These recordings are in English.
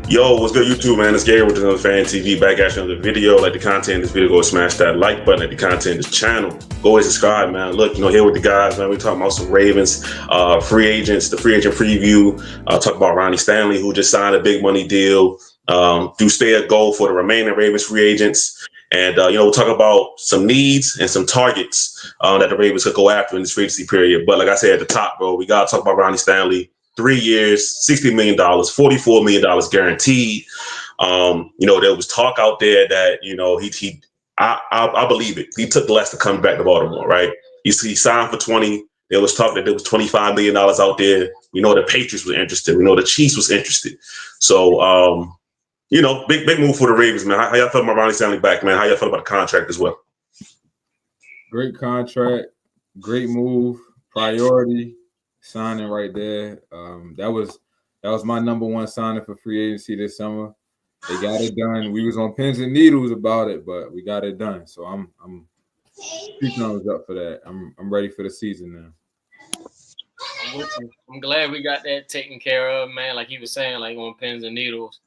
Yo, what's good, YouTube, man? It's Gary with another Fan TV back at you on the video. Like the content in this video, go smash that like button. Like the content in this channel, go and subscribe, man. Look, here with the guys, man. We talking about some Ravens, free agents, the free agent preview. Talk about Ronnie Stanley, who just signed a big money deal. Do stay a goal for the remaining Ravens free agents. And, we'll talk about some needs and some targets that the Ravens could go after in this free agency period. But like I said at the top, bro, we got to talk about Ronnie Stanley. 3 years, $60 million, $44 million guaranteed. There was talk out there that, I believe it. He took less to come back to Baltimore, right? He signed for 20. There was talk that there was $25 million out there. The Patriots were interested. We know the Chiefs was interested. So, big move for the Ravens, man. How y'all feel about Ronnie Stanley back, man? How y'all feel about the contract as well? Great contract, great move, priority. Signing right there. That was my number one signing for free agency this summer. They got it done. We was on pins and needles about it, but we got it done. So I'm keeping thumbs up for that. I'm ready for the season now. I'm glad we got that taken care of, man. Like you were saying, like on pins and needles.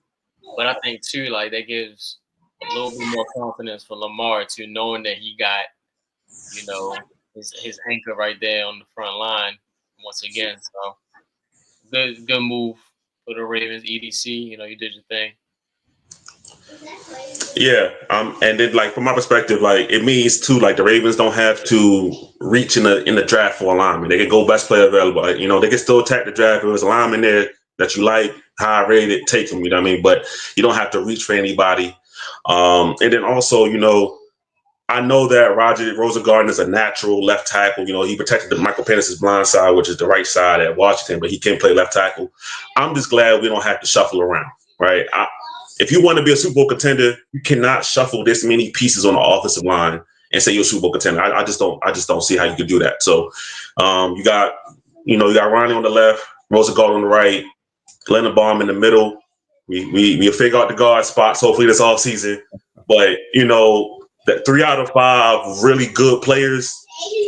But I think too, like that gives a little bit more confidence for Lamar too, knowing that he got, his anchor right there on the front line. Once again, so good move for the Ravens. EDC, you did your thing. Yeah, and then like from my perspective, like it means too, like the Ravens don't have to reach in the draft for a lineman. They can go best player available. They can still attack the draft. If there's a lineman there that you like, high rated, take him. You know what I mean? But you don't have to reach for anybody. And then also, I know that Rosengarten is a natural left tackle. He protected the Michael Penix's blind side, which is the right side at Washington, but he can't play left tackle. I'm just glad we don't have to shuffle around, right? If you want to be a Super Bowl contender, you cannot shuffle this many pieces on the offensive line and say you're a Super Bowl contender. I just don't see how you could do that. So you got Ronnie on the left, Rosengarten on the right, Linderbaum in the middle. We figure out the guard spots hopefully this offseason, but that 3 out of 5 really good players.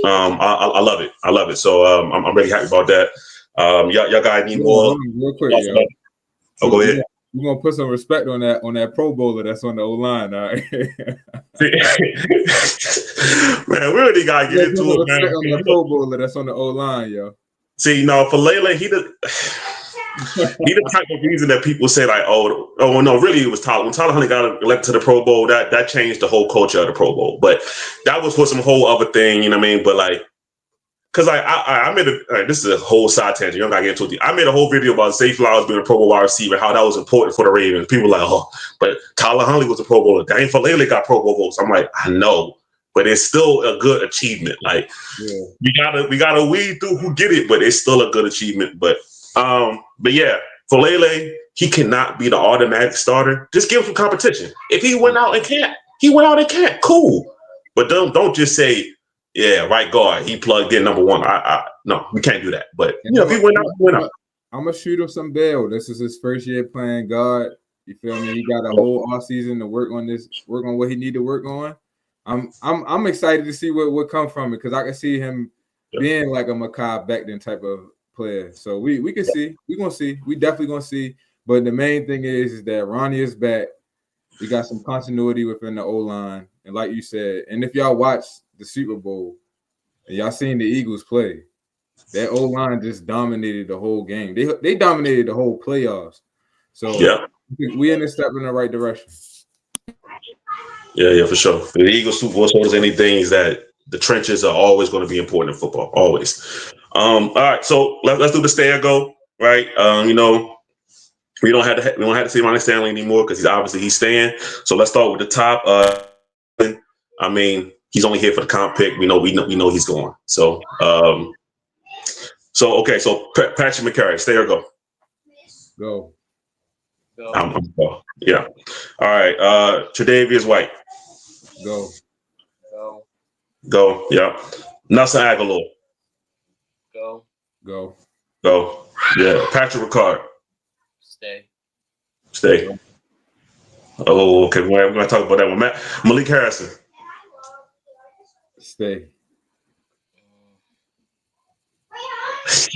I love it. I love it. So I'm really happy about that. Y'all guys need more. Real quick, Oh, go ahead. We're gonna put some respect on that Pro Bowler that's on the O-line, all right? Man, we really gotta get into it, man. On that Pro Bowler that's on the O-line, yo. See, for Lele, he the type of reason that people say like, oh no, really it was Tyler. When Tyler Huntley got elected to the Pro Bowl, that changed the whole culture of the Pro Bowl. But that was for some whole other thing, you know what I mean? But like, because I made this is a whole side tangent. You don't gotta get into it. I made a whole video about Zay Flowers being a Pro Bowl wide receiver, how that was important for the Ravens. People were like, oh, but Tyler Huntley was a Pro Bowler. Dane Falele got Pro Bowl votes. I'm like, I know, but it's still a good achievement. Like, we gotta weed through who get it, but it's still a good achievement. But yeah, Falele, he cannot be the automatic starter. Just give him some competition. If he went out and can't, cool. But don't just say, yeah, right guard, he plugged in number one. No, we can't do that. But if he went out. I'm gonna shoot him some bail. This is his first year playing guard. You feel me? He got a whole offseason to work on what he need to work on. I'm excited to see what come from it because I can see him being like a Mekhi Becton type of player. So we can see. We're gonna see. We definitely gonna see. But the main thing is that Ronnie is back. We got some continuity within the O-line. And like you said, and if y'all watch the Super Bowl and y'all seen the Eagles play, that O-line just dominated the whole game. They dominated the whole playoffs. So we in a step in the right direction. Yeah, for sure. The Eagles Super Bowl shows anything is that the trenches are always going to be important in football. Always. All right, so let's do the stay or go. Right. We don't have to see Ronnie Stanley anymore because he's staying. So let's start with the top. He's only here for the comp pick. We know he's going. So okay. So Patrick McCarry, stay or go? Go. Go. Yeah. All right. Tre'Davious White. Go. Go. Yeah. Nelson Aguilar. Go. Yeah. Patrick Ricard. Stay. Oh, okay. We're going to talk about that one. Malik Harrison. Stay.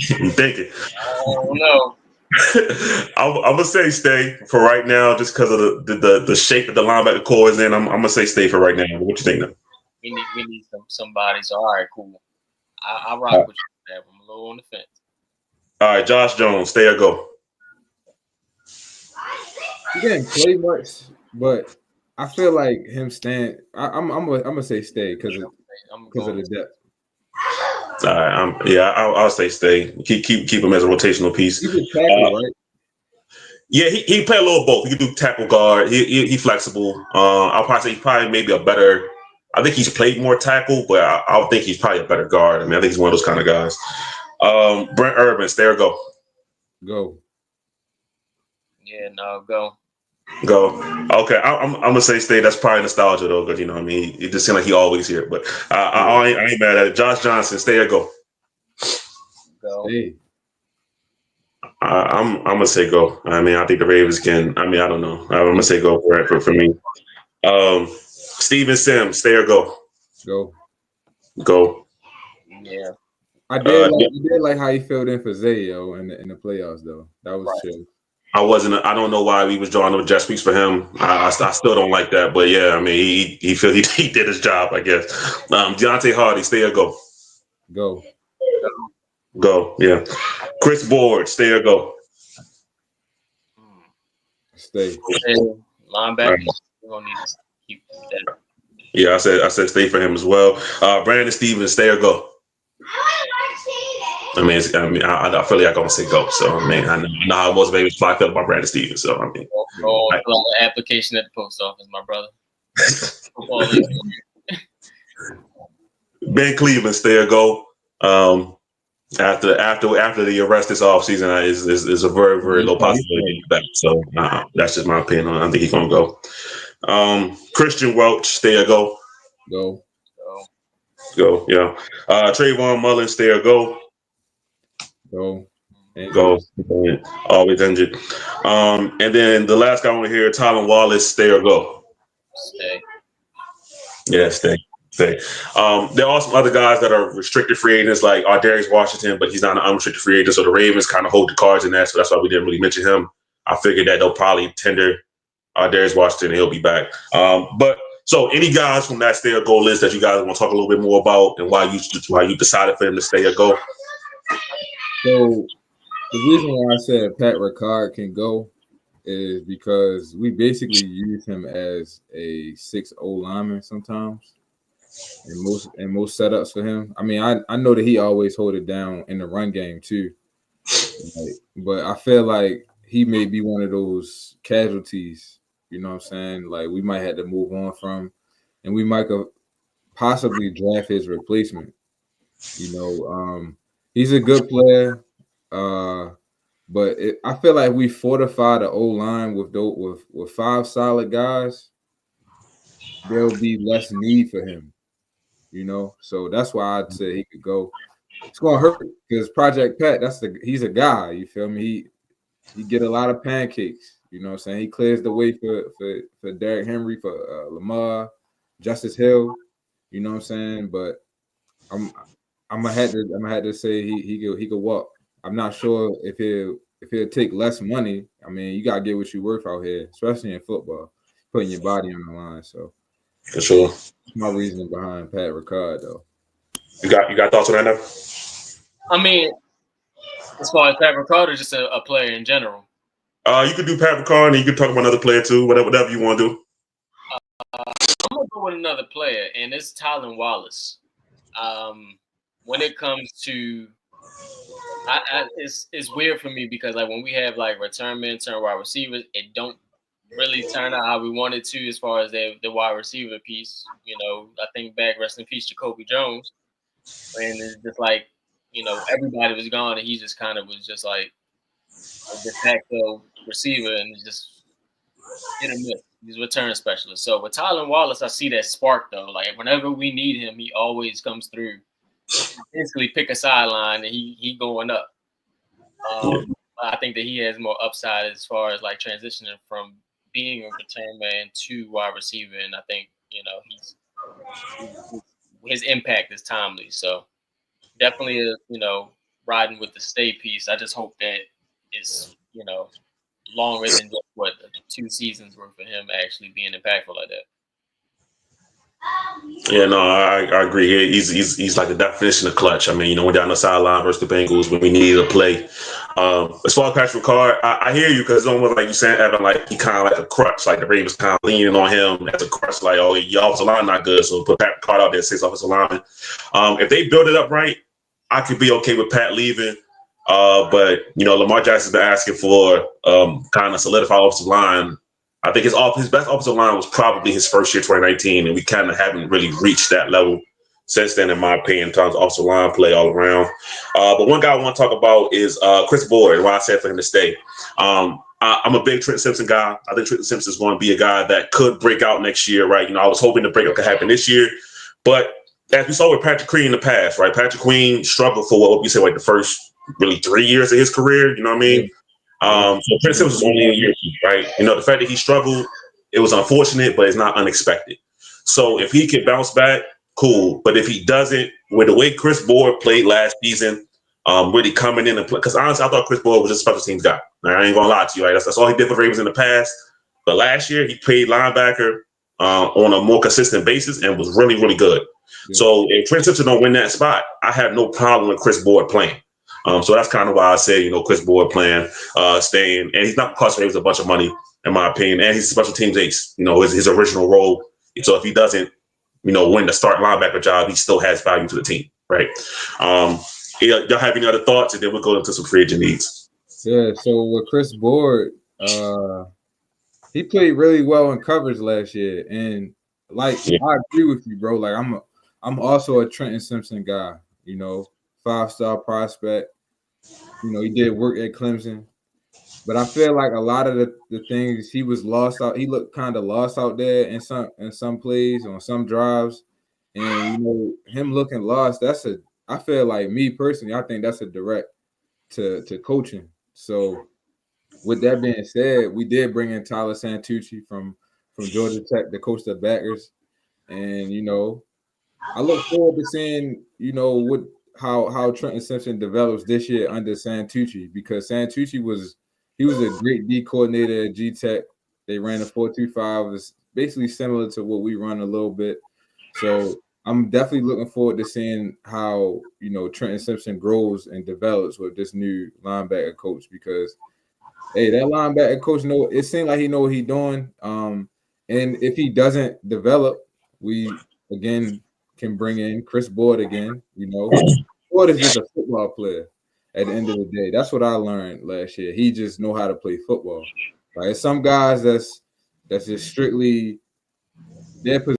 You thinking? I don't know. I'm gonna say stay for right now, just because of the shape that the linebacker core is in. I'm gonna say stay for right now. What you think? Now? We need somebody. So all right, cool. I rock with you. I'm a little on the fence. All right, Josh Jones, stay or go. He didn't play much, but I feel like him staying. I'm gonna say stay because of the depth. All right, I'll say stay. Keep him as a rotational piece. He's a tackle, right? Yeah, he play a little both. He can do tackle guard. He flexible. I'll probably say he's probably maybe a better. I think he's played more tackle, but I think he's probably a better guard. I mean, I think he's one of those kind of guys. Brent Urban, stay or go. Go. Yeah, no, go. Go. Okay, I'm gonna say stay. That's probably nostalgia though, because you know what I mean. It just seems like he always here. But I ain't mad at it. Josh Johnson, stay or go. Go. Stay. I'm gonna say go. I mean, I think the Ravens can. I mean, I don't know. I'm gonna say go for me. Steven Sims, stay or go. Go. Go. Yeah. I did like how he filled in for Zayo in the playoffs though. That was chill. I don't know why we was drawing no jet sweeps for him. I still don't like that, but yeah, I mean, he did his job, I guess. Deontay Hardy, stay or go. Go. Go. Yeah. Chris Board, stay or go. Stay. Linebacker. Right. We're gonna need to keep that. Yeah, I said stay for him as well. Brandon Stevens, stay or go. I feel like I'm gonna say go. So I mean, I know how most Ravens feel about Brandon Stevens. So I mean, Application at the post office, my brother. Ben Cleveland, stay or go. After the arrest this offseason is a very, very low possibility back. So that's just my opinion. I think he's gonna go. Christian Welch, stay or go. Go. Go. Yeah. Trayvon Mullen, stay or go. Go. Go. Always injured. And then the last guy I want to hear, Tylan Wallace, stay or go. Stay. Yeah, stay. There are some other guys that are restricted free agents, like Darius Washington, but he's not an unrestricted free agent. So the Ravens kind of hold the cards in that. So that's why we didn't really mention him. I figured that they'll probably tender Darius Washington and he'll be back. But so any guys from that stay or go list that you guys want to talk a little bit more about and why you decided for him to stay or go? So the reason why I said Pat Ricard can go is because we basically use him as a 6-0 lineman sometimes. In most setups for him. I mean, I know that he always hold it down in the run game too. But I feel like he may be one of those casualties, you know what I'm saying? Like we might have to move on from, and we might possibly draft his replacement. You know, he's a good player. But I feel like we fortify the O-line with 5 solid guys. There'll be less need for him. You know, so that's why I'd say he could go. It's gonna hurt because Project Pat, he's a guy. You feel me? He get a lot of pancakes. You know what I'm saying? He clears the way for Derrick Henry, for Lamar, Justice Hill. You know what I'm saying? But I'm gonna have to say he could walk. I'm not sure if he'll take less money. I mean, you gotta get what you're worth out here, especially in football, putting your body on the line. So for sure. That's my reasoning behind Pat Ricard, though. You got thoughts on that now? I mean, as far as Pat Ricard or just a player in general? You could do Pat Ricard and you could talk about another player too, whatever you want to do. I'm gonna go with another player, and it's Tylan Wallace. When it comes to, it's weird for me because like when we have like return men, turn wide receivers, it don't really turn out how we want it to as far as the wide receiver piece. You know, I think back, rest in peace, Jacoby Jones, and it's just like, you know, everybody was gone, and he just kind of was just like a de facto receiver, and just hit or miss. He's a return specialist. So with Tylan Wallace, I see that spark though. Like whenever we need him, he always comes through. Basically, pick a sideline, and he going up. I think that he has more upside as far as like transitioning from being a return man to wide receiver, and I think, you know, his impact is timely. So definitely, riding with the stay piece. I just hope that it's longer than just what 2 seasons were for him actually being impactful like that. Yeah, no, I agree. He's like the definition of clutch. I mean, we're down the sideline versus the Bengals when we needed a play. As far as Patrick Ricard, I hear you because it's almost like you saying, Evan, like he kind of like a crutch. Like the Ravens kind of leaning on him as a crutch. Like, oh, your offensive line not good, so put Patrick Ricard out there, 6 offensive linemen. If they build it up right, I could be okay with Pat leaving. But Lamar Jackson's been asking for kind of solidified offensive line. I think his best offensive line was probably his first year, 2019, and we kind of haven't really reached that level since then, in my opinion, in terms of offensive line play all around. But one guy I want to talk about is Chris Boyd, why I said for him to stay. I'm a big Trent Simpson guy. I think Trent Simpson is going to be a guy that could break out next year, right? I was hoping the breakout could happen this year. But as we saw with Patrick Queen in the past, right? Patrick Queen struggled for what we say, like the first really 3 years of his career, you know what I mean? So Trent Simpson was only a year, right? The fact that he struggled, it was unfortunate, but it's not unexpected. So if he could bounce back, cool. But if he doesn't, with the way Chris Boyd played last season, really coming in and play, because honestly, I thought Chris Boyd was just a special teams guy. I ain't gonna lie to you, right? That's all he did for the Ravens in the past. But last year, he played linebacker on a more consistent basis and was really, really good. Yeah. So if Trent Simpson don't win that spot, I have no problem with Chris Boyd playing. So that's kind of why I say, Chris Boyd playing, staying, and he's not costing Ravens a bunch of money, in my opinion, and he's a special teams ace, his original role. So if he doesn't, win the start linebacker job, he still has value to the team, right? Y'all have any other thoughts, and then we'll go into some free agent needs. Yeah, so with Chris Boyd, he played really well in coverage last year, and I agree with you, bro. Like I'm also a Trenton Simpson guy, 5-star prospect. He did work at Clemson. But I feel like a lot of the things he was lost out, he looked kind of lost out there in some plays, on some drives. And him looking lost, I feel like, me personally, I think that's a direct to coaching. So with that being said, we did bring in Tyler Santucci from Georgia Tech to coach the backers. And I look forward to seeing, how Trenton Simpson develops this year under Santucci, because Santucci was a great D coordinator at G-Tech. They ran a 4-2-5. It's basically similar to what we run a little bit. So I'm definitely looking forward to seeing how, Trenton Simpson grows and develops with this new linebacker coach, because, hey, that linebacker coach, it seems like he knows what he's doing. And if he doesn't develop, we, again, can bring in Chris Boyd again. Boyd is just a football player at the end of the day. That's what I learned last year. He just know how to play football. Like, some guys that's just strictly their position,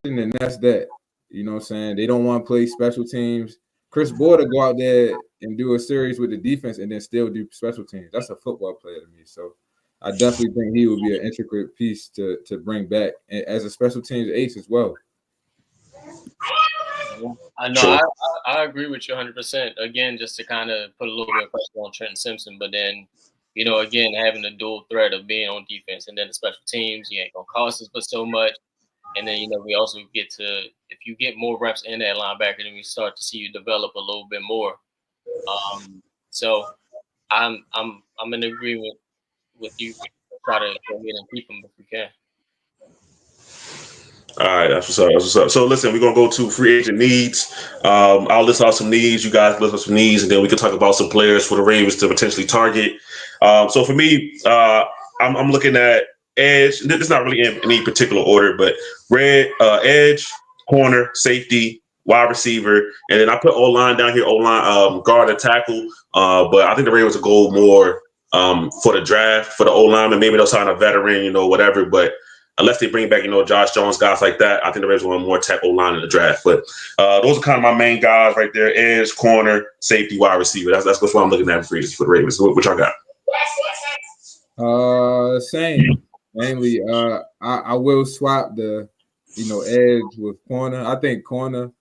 and that's that. You know what I'm saying? They don't want to play special teams. Chris Boyd will go out there and do a series with the defense and then still do special teams. That's a football player to me. So I definitely think he would be an intricate piece to bring back as a special teams ace as well. I know. I agree with you 100%. Again, just to kind of put a little bit of pressure on Trenton Simpson, but then, again, having the dual threat of being on defense and then the special teams, you ain't gonna cost us but so much. And then, we also get to, if you get more reps in that linebacker, then we start to see you develop a little bit more. So I'm in agreement with you. Try to go ahead and keep them if we can. All right, that's what's up. So listen, we're gonna go to free agent needs. I'll list out some needs. You guys list out some needs, and then we can talk about some players for the Ravens to potentially target. So for me, I'm looking at edge. It's not really in any particular order, but edge, corner, safety, wide receiver, and then I put O-line down here. O-line, guard and tackle. But I think the Ravens will go more for the draft for the O-line, and maybe they'll sign a veteran, whatever. But unless they bring back, Josh Jones, guys like that, I think the Ravens want more tackle line in the draft. But those are kind of my main guys right there: edge, corner, safety, wide receiver. That's what I'm looking at for the Ravens. What y'all got? Same. Mainly, I will swap the, edge with corner. I think corner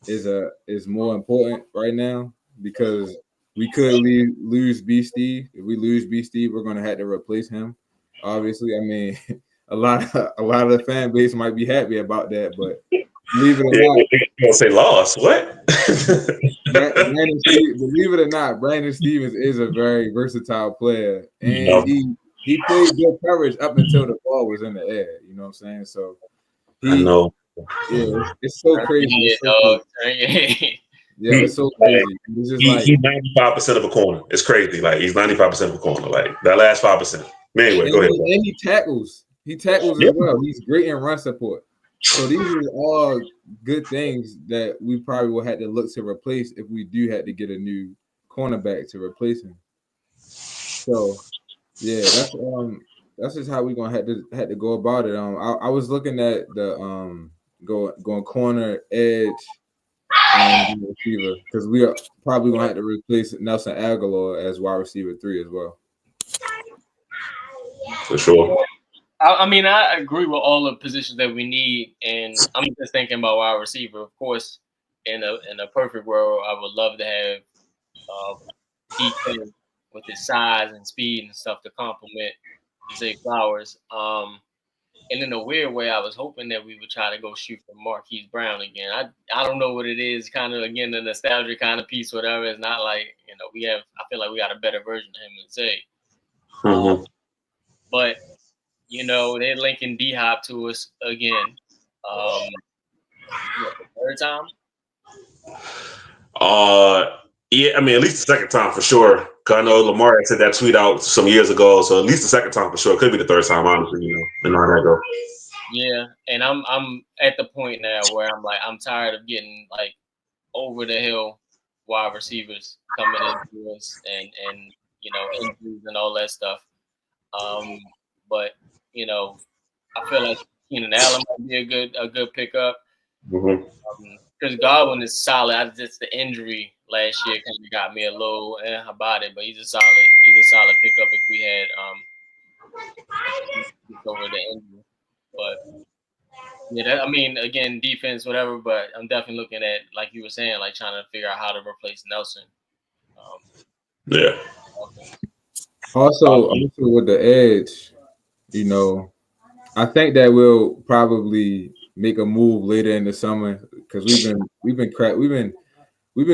is more important right now, because we could lose B. Steve. If we lose B. Steve, we're gonna have to replace him. Obviously, I mean, a lot of the fan base might be happy about that, but Believe it or not, you gonna say lost? What? Believe it or not, Brandon Stevens is a very versatile player, and he played good coverage up until the ball was in the air. You know what I'm saying? So I know. Yeah, it's so crazy. It's so crazy. Yeah, it's so crazy. It's just he's 95% of a corner. It's crazy. Like he's 95% of a corner. Like that last 5%. Anyway, go ahead. And he tackles. He tackles as well. He's great in run support. So these are all good things that we probably will have to look to replace if we do have to get a new cornerback to replace him. So yeah, that's just how we're gonna have to go about it. I was looking at the going corner, edge, and receiver because we are probably gonna have to replace Nelson Aguilar as wide receiver 3 as well. For sure. I mean, I agree with all the positions that we need, and I'm just thinking about wide receiver. Of course, in a perfect world, I would love to have DK with his size and speed and stuff to complement Zay Flowers. And in a weird way, I was hoping that we would try to go shoot for Marquise Brown again. I don't know what it is, kind of, again, the nostalgia kind of piece, whatever. It's not like, I feel like we got a better version of him than Zay. Mm-hmm. But, they're linking D-Hop to us again. Third time? Yeah, I mean, at least the second time for sure. Cause I know Lamar had sent that tweet out some years ago, so at least the second time for sure. Could be the third time, honestly. You know how that go. Yeah, and I'm at the point now where I'm tired of getting like over the hill wide receivers coming into us and injuries and all that stuff. But I feel like Keenan Allen might be a good pickup. Because Godwin is solid. Just the injury last year kind of got me a little about it, but he's a solid pickup if we had over the injury. But yeah, again, defense, whatever. But I'm definitely looking at, like you were saying, like trying to figure out how to replace Nelson. Yeah. Also with the edge, I think that we'll probably make a move later in the summer because we've been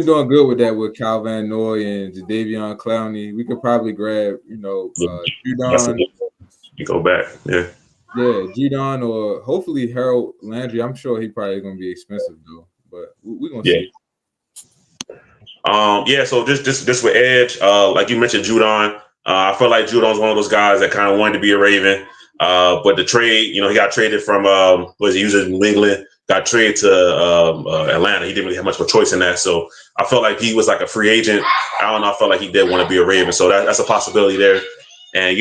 doing good with that with Cal Van Noy and Jadeveon Clowney. We could probably grab Judon. You go back, yeah. Yeah, Judon or hopefully Harold Landry. I'm sure he probably gonna be expensive though, but we're gonna see. Yeah. So this with edge, like you mentioned, Judon. I feel like Judon's one of those guys that kind of wanted to be a Raven. But the trade, he got traded from he was in New England, got traded to Atlanta. He didn't really have much of a choice in that. So I felt like he was like a free agent. I don't know. I felt like he did want to be a Raven. So that's a possibility there. And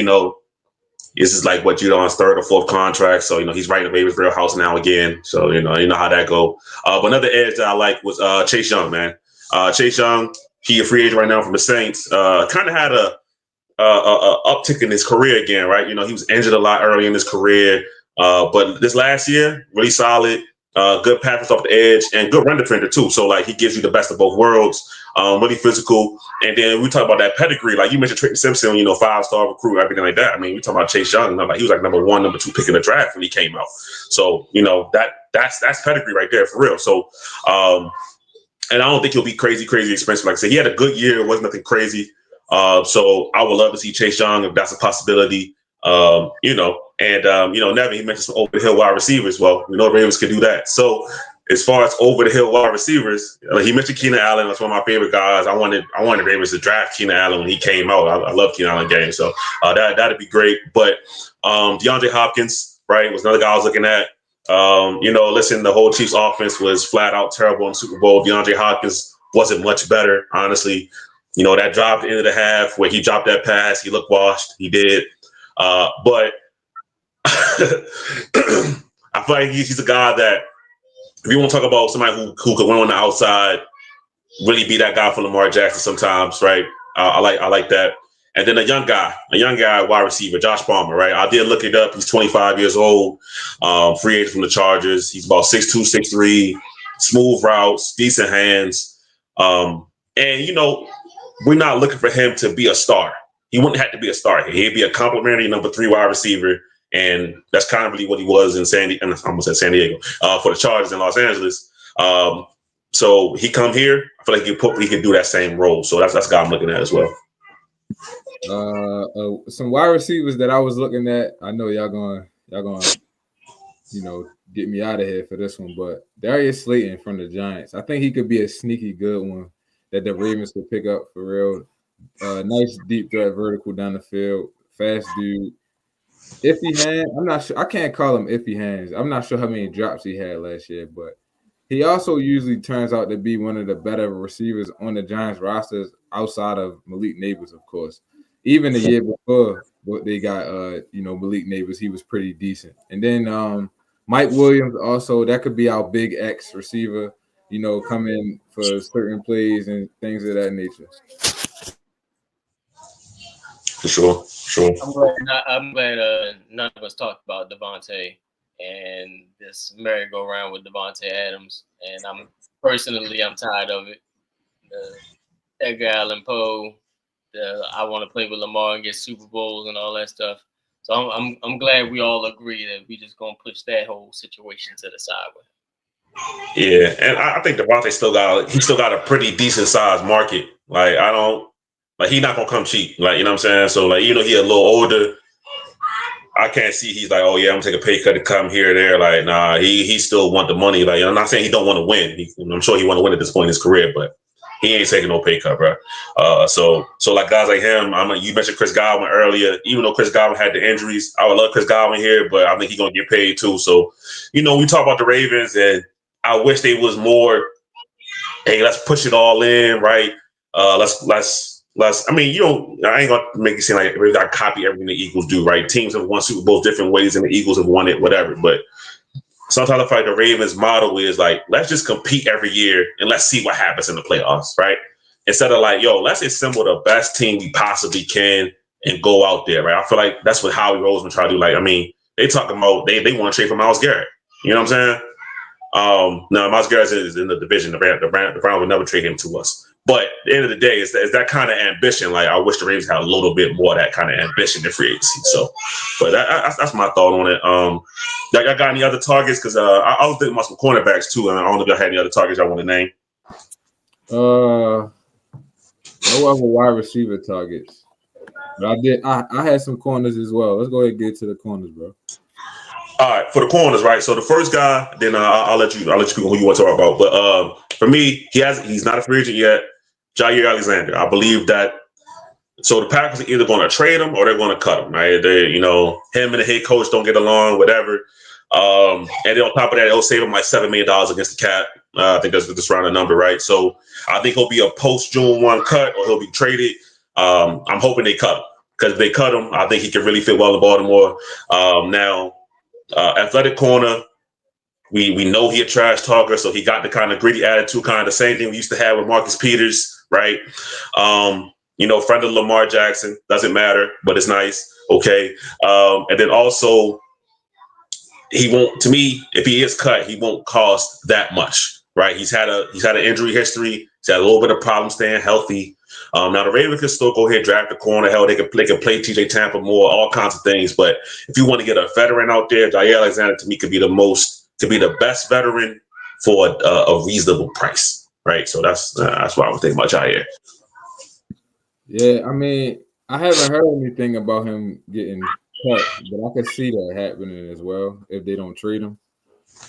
this is like what Judon's third or fourth contract. So he's right in the Ravens' real house now again. So you know how that go. But another edge that I like was Chase Young, man. Chase Young, he a free agent right now from the Saints. Kind of had a uptick in his career again, right? He was injured a lot early in his career, but this last year, really solid, good passes off the edge, and good run defender too. So like he gives you the best of both worlds, really physical. And then we talk about that pedigree, like you mentioned Trenton Simpson, 5-star recruit, everything like that. I mean, we talk about Chase Young, like he was like number 1, number 2 pick in the draft when he came out. So that's pedigree right there for real. So and I don't think he'll be crazy expensive. Like I said, he had a good year, it wasn't nothing crazy. So I would love to see Chase Young if that's a possibility. Nevin, he mentioned some over the hill wide receivers. Well, Ravens can do that. So as far as over the hill wide receivers, he mentioned Keenan Allen. That's one of my favorite guys. I wanted Ravens to draft Keenan Allen when he came out. I love Keenan Allen game. So that'd be great. But DeAndre Hopkins, right, was another guy I was looking at. Listen, the whole Chiefs offense was flat out terrible in the Super Bowl. DeAndre Hopkins wasn't much better, honestly. That drop at the end of the half where he dropped that pass, he looked washed. He did. But I feel like he's a guy that, if you want to talk about somebody who could win on the outside, really be that guy for Lamar Jackson sometimes, right? I like that. And then a young guy, wide receiver, Josh Palmer, right? I did look it up. He's 25 years old, free agent from the Chargers. He's about 6'2", 6'3", smooth routes, decent hands. And, we're not looking for him to be a star. He wouldn't have to be a star. He'd be a complimentary number 3 wide receiver. And that's kind of really what he was in San Diego, for the Chargers in Los Angeles. So he come here, I feel like he could do that same role. So that's the guy I'm looking at as well. Some wide receivers that I was looking at. I know y'all gonna get me out of here for this one, but Darius Slayton from the Giants. I think he could be a sneaky good one that the Ravens could pick up for real. Nice deep threat vertical down the field, fast dude. Iffy hands. I'm not sure. I can't call him iffy hands. I'm not sure how many drops he had last year, but he also usually turns out to be one of the better receivers on the Giants rosters outside of Malik Neighbors, of course. Even the year before, but they got Malik Neighbors, he was pretty decent. And then Mike Williams also, that could be our big X receiver, come in for certain plays and things of that nature. For sure. I'm glad none of us talked about Devontae and this merry-go-round with Devontae Adams. And I'm tired of it. Edgar Allan Poe, I want to play with Lamar and get Super Bowls and all that stuff. So I'm glad we all agree that we just gonna push that whole situation to the side with him. Yeah, and I think Devontae still got a pretty decent sized market. He's not gonna come cheap. Like, you know what I'm saying? So like, he a little older. I can't see he's like, oh yeah, I'm gonna take a pay cut to come here or there. Like, nah, he still want the money. Like, I'm not saying he don't want to win. I'm sure he want to win at this point in his career, but he ain't taking no pay cut, bro. So like guys like him, you mentioned Chris Godwin earlier. Even though Chris Godwin had the injuries, I would love Chris Godwin here, but I think he's gonna get paid too. So, we talk about the Ravens, and I wish they was more. Hey, let's push it all in, right? Let's. I ain't gonna make it seem like we gotta copy everything the Eagles do, right? Teams have won Super Bowls different ways, and the Eagles have won it, whatever. But sometimes I feel like the Ravens' motto is like, let's just compete every year and let's see what happens in the playoffs, right? Instead of like, let's assemble the best team we possibly can and go out there, right? I feel like that's what Howie Roseman tried to do. Like, they talking about they want to trade for Myles Garrett. You know what I'm saying? No, Myles Garrett is in the division. The Browns would never trade him to us. But at the end of the day, it's that kind of ambition. Like, I wish the Ravens had a little bit more of that kind of ambition in free agency. So, but that's my thought on it. Y'all got any other targets? Because I was thinking about some cornerbacks too. And I don't know if y'all had any other targets y'all want to name. No other wide receiver targets. But I had some corners as well. Let's go ahead and get to the corners, bro. All right, for the corners, right? So the first guy, then I'll let you pick who you want to talk about. But for me, he's not a free agent yet. Jair Alexander. I believe that. So the Packers are either going to trade him or they're going to cut him, right? Him and the head coach don't get along, whatever. And then on top of that, they'll save him like $7 million against the cap. I think that's just around the number, right? So I think he'll be a post-June 1 cut or he'll be traded. I'm hoping they cut him, because if they cut him, I think he can really fit well in Baltimore. Now, athletic corner, we know he a trash talker, so he got the kind of gritty attitude, kind of the same thing we used to have with Marcus Peters, right? Friend of Lamar Jackson, doesn't matter, but it's nice. Okay. And then also, he won't, to me, if he is cut, he won't cost that much, right? He's had an injury history. He's had a little bit of problems staying healthy. Now the Ravens can still go ahead and draft the corner. Hell, they can play TJ Tampa more, all kinds of things. But if you want to get a veteran out there, Jair Alexander to me could be the best veteran for a reasonable price, right? So that's why I would think about Jair. Yeah, I haven't heard anything about him getting cut, but I could see that happening as well if they don't trade him.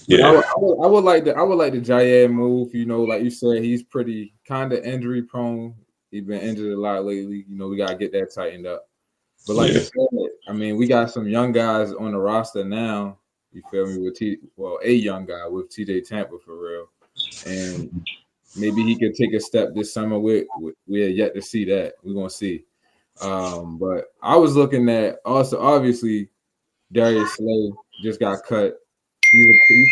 Yeah, I would like the Jair move. Like you said, he's pretty kind of injury prone. He's been injured a lot lately. We gotta get that tightened up. But like you said, we got some young guys on the roster now. You feel me? A young guy with TJ Tampa for real, and maybe he could take a step this summer. We're yet to see that. We're gonna see. But I was looking at also obviously Darius Slay just got cut. He's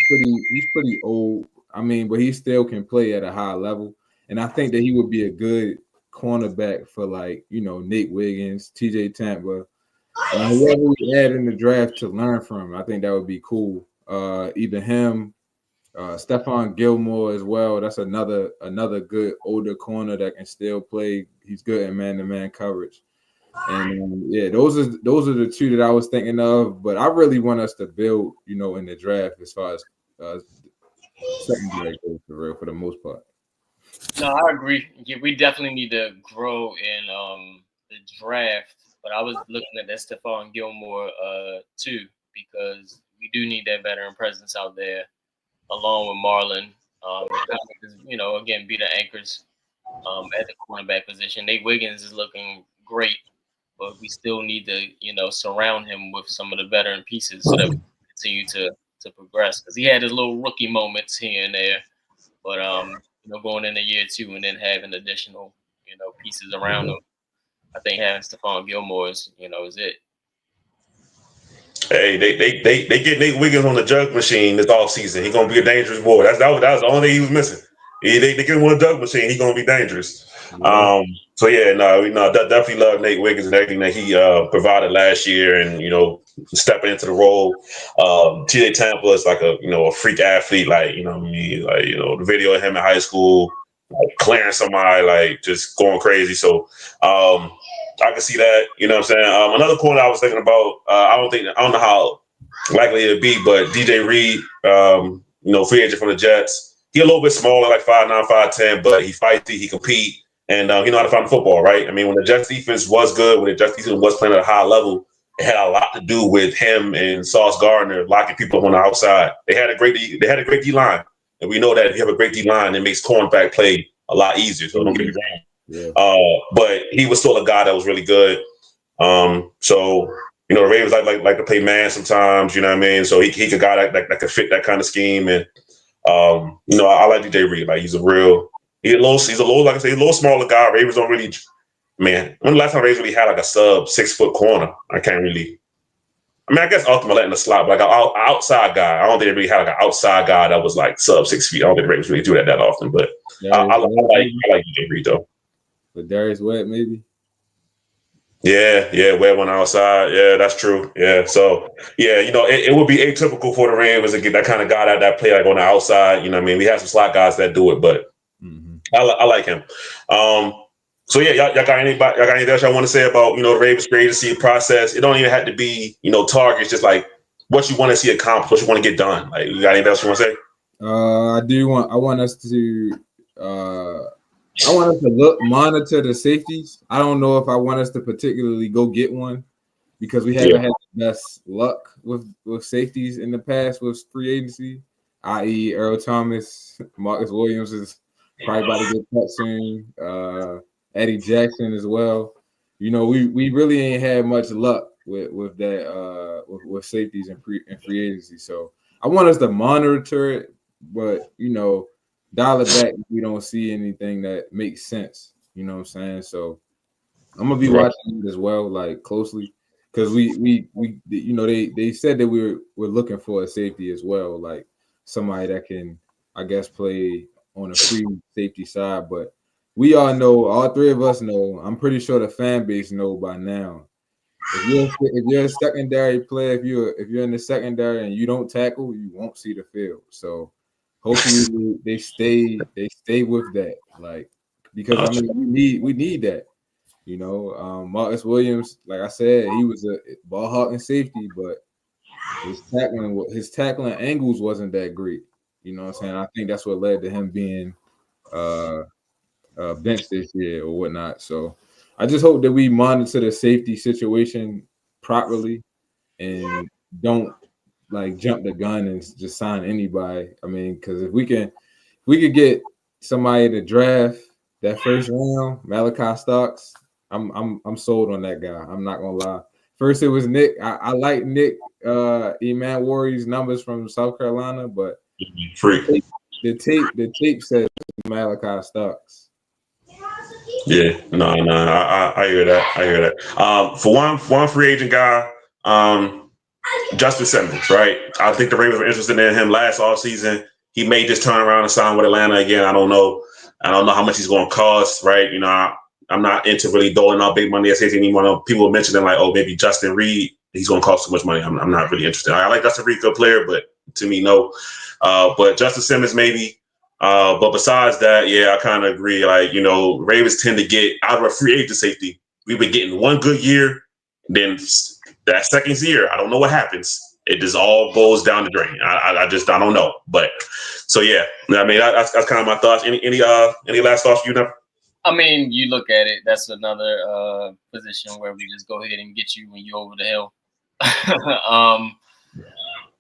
pretty old. But he still can play at a high level, and I think that he would be a good cornerback for Nate Wiggins, TJ Tampa, whoever we add in the draft to learn from. I think that would be cool. Either him, Stephon Gilmore as well. That's another good older corner that can still play. He's good in man-to-man coverage. And yeah, those are the two that I was thinking of. But I really want us to build, in the draft as far as secondary goes for the most part. No, I agree. Yeah, we definitely need to grow in the draft. But I was looking at that Stephon Gilmore too, because we do need that veteran presence out there, along with Marlon. Again, be the anchors at the cornerback position. Nate Wiggins is looking great, but we still need to, surround him with some of the veteran pieces so that we can continue to progress. Because he had his little rookie moments here and there, but going into year 2 and then having additional, pieces around him, I think having Stephon Gilmore is it. Hey, they get Nate Wiggins on the jug machine this offseason. He's gonna be a dangerous boy. That was the only thing he was missing. They get him on the jug machine. He's gonna be dangerous. Yeah. So yeah, definitely love Nate Wiggins and everything that he provided last year, and stepping into the role. TJ Tampa is like a freak athlete, like the video of him in high school, like clearing somebody, like just going crazy. So I can see that. You know what I'm saying? Another corner I was thinking about. I don't know how likely it'd be, but DJ Reed, free agent from the Jets. He a little bit smaller, like 5'9", 5'10", but he fights, he compete, and he know how to find the football, right? I mean, when the Jets defense was good, when the Jets defense was playing at a high level, it had a lot to do with him and Sauce Gardner locking people up on the outside. They had a great D line, and we know that if you have a great D line, it makes cornerback play a lot easier. So don't get me wrong. Yeah. But he was still a guy that was really good. So the Ravens like to play man sometimes. You know what I mean? So he's a guy that could fit that kind of scheme. And I like DJ Reed. Like he's a little like I say, a little smaller guy. Ravens don't really. Man, when the last time Ravens really had like a sub 6 foot corner? I can't really. I mean, I guess ultimately in the slot, but like an outside guy. I don't think they really had like an outside guy that was like sub 6 feet. I don't think the Ravens really do that often. But I like DJ Reed though. But Darius Webb, maybe. Yeah, Webb on the outside. Yeah, that's true. Yeah, so yeah, it would be atypical for the Ravens to get that kind of guy that play like on the outside. You know what I mean? We have some slot guys that do it, but I like him. So yeah, y'all got anything else y'all want to say about the Ravens free agency process? It don't even have to be targets, just like what you want to see accomplished, what you want to get done. Like, you got anything else you want to say? I want us to monitor the safeties. I don't know if I want us to particularly go get one because we haven't had the best luck with safeties in the past with free agency, i.e. Earl Thomas, Marcus Williams is probably about to get cut soon. Eddie Jackson as well. We really ain't had much luck with that with safeties and free agency. So I want us to monitor it, but dial it back if we don't see anything that makes sense. You know what I'm saying? So I'm gonna be watching it as well, like closely, because we they said that we're looking for a safety as well, like somebody that can, I guess, play on a free safety side. But we all know, all three of us know. I'm pretty sure the fan base know by now. If you're a secondary player, if you're in the secondary and you don't tackle, you won't see the field. So hopefully they stay with that, like, because I mean we need that. Marcus Williams, like I said, he was a ball hawking safety, but his tackling angles wasn't that great. You know what I'm saying? I think that's what led to him being benched this year or whatnot. So I just hope that we monitor the safety situation properly and don't like jump the gun and just sign anybody. I mean, because if we could get somebody to draft that first round, Malachi Starks, I'm sold on that guy. I'm not gonna lie. First it was Nick. I like Nick Emanwarri's numbers from South Carolina, but the tape says Malachi Starks. Yeah, no, I hear that. For one free agent guy, Justin Simmons, right? I think the Ravens were interested in him last offseason. He made this turnaround and sign with Atlanta again. I don't know how much he's going to cost, right? I'm not into really doling out big money at safety anymore. People mentioning like, oh, maybe Justin Reed, he's going to cost too much money. I'm not really interested. I like Justin Reed, good player, but to me, no. But Justin Simmons, maybe. But besides that, yeah, I kind of agree. Like, Ravens tend to get out of a free agent safety. we've been getting one good year, then that second year, I don't know what happens. It just all goes down the drain. I don't know. But so yeah, I mean that's kind of my thoughts. Any last thoughts for you now? I mean, you look at it. That's another position where we just go ahead and get you when you're over the hill.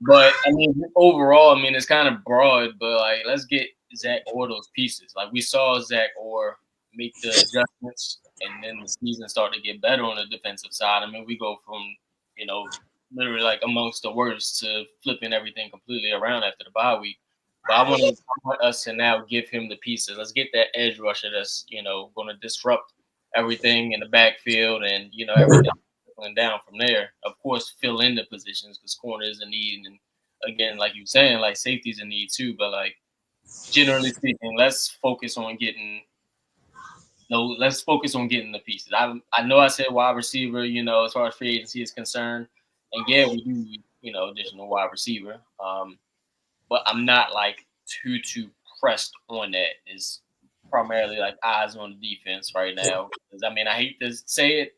But I mean, overall, I mean it's kind of broad. But like, let's get Zach Orr those pieces. Like we saw Zach Orr make the adjustments, and then the season started to get better on the defensive side. I mean, we go from literally like amongst the worst to flipping everything completely around after the bye week. But I want us to now give him the pieces. Let's get that edge rusher that's going to disrupt everything in the backfield, and everything going down from there. Of course, fill in the positions because corner is a need, and again, like you were saying, like safety is a need too. But like generally speaking, let's focus on getting the pieces. I know I said wide receiver, as far as free agency is concerned, and yeah, we do additional wide receiver. But I'm not like too pressed on that. It's primarily like eyes on the defense right now. Because I mean, I hate to say it,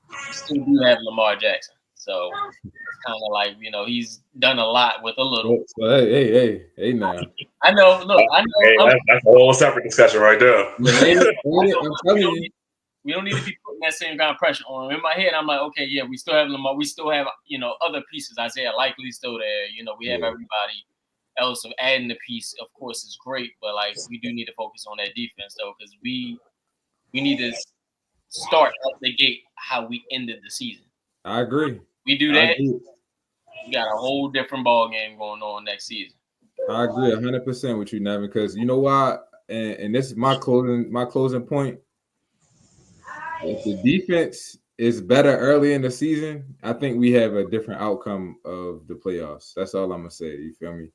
we still do have Lamar Jackson. So it's kind of like, he's done a lot with a little. So, hey, now. I know. Look, I know. Hey, that's a whole separate discussion right there. I'm telling you. We don't need to be putting that same kind of pressure on him. In my head, I'm like, okay, yeah, we still have Lamar. We still have, other pieces. Isaiah Likely's still there. We have everybody else. So adding the piece, of course, is great. But, like, we do need to focus on that defense, though, because we need to start out the gate how we ended the season. I agree. We do that, we got a whole different ball game going on next season. I agree 100% with you, Nevin, because you know why? And this is my closing point. If the defense is better early in the season, I think we have a different outcome of the playoffs. That's all I'm gonna say. You feel me?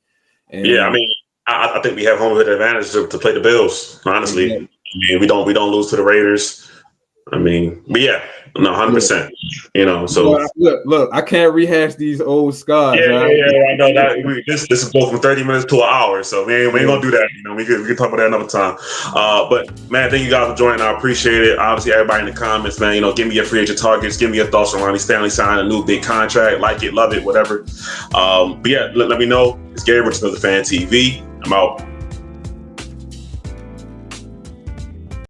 And yeah, I mean, I think we have home field advantage to play the Bills. Honestly, I mean, we don't lose to the Raiders. I mean, but yeah, no, 100%. So look, I can't rehash these old scars. Yeah, I know that. This is both from 30 minutes to an hour, so we ain't gonna do that. We can talk about that another time. But man, thank you guys for joining. I appreciate it. Obviously, everybody in the comments, man, give me your free agent targets, give me your thoughts on Ronnie Stanley signing a new big contract, like it, love it, whatever. But yeah, let me know. It's Gary Richardson of the Fan TV. I'm out.